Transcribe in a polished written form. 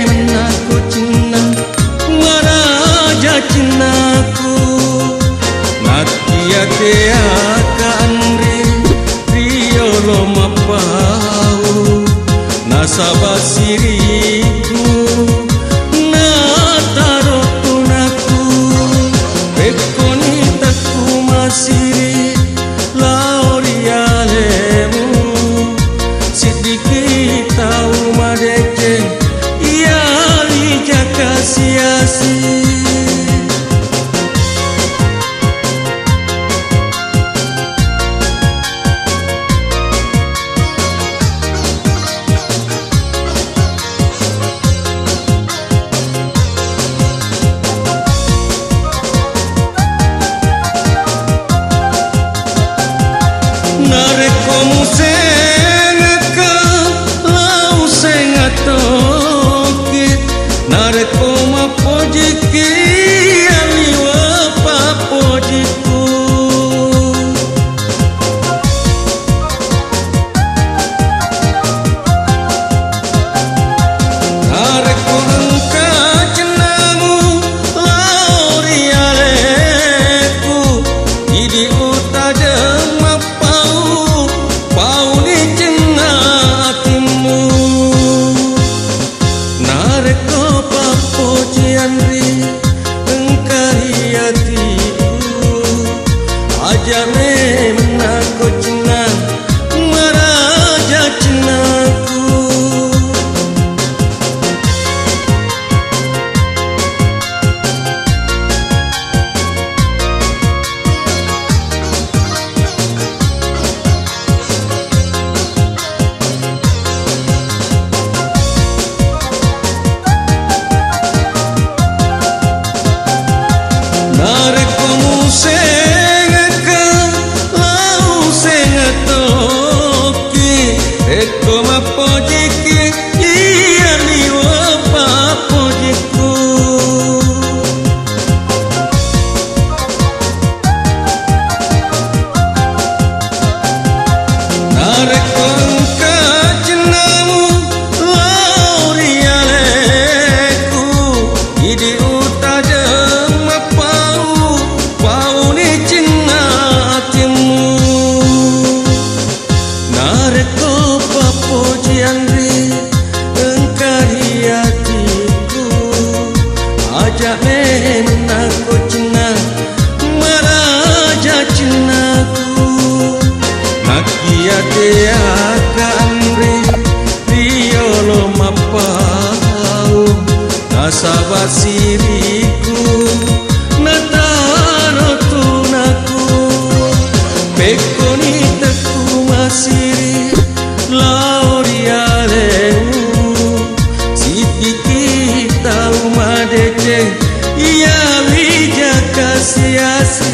menaku cina maraja cinaku nakia tea kanri rio loma pau nasaba siriku nataro tunaku pekoni taku masiri laurialemu sidiki tau madeke iali jaka siasi Narekomu sengaka lau sengatoki narekoma pojiki aliwa papojiku narekomka cenamu laurialeku idi utaja ajame menaku cina maraja cinaku narekomu ekoma pojiki ialiwa papojiku narekonka cenamu laurialeku idi utaja mapau pauni cina hatimu nareko papojianri engkari hatiku ajame menaku cina maraja cinaku nakia tea kanri riolo mapau nasaba siriku nataro tunaku pekoni teku masiri laurialemu sidiki tau madeke ia wijaka siasa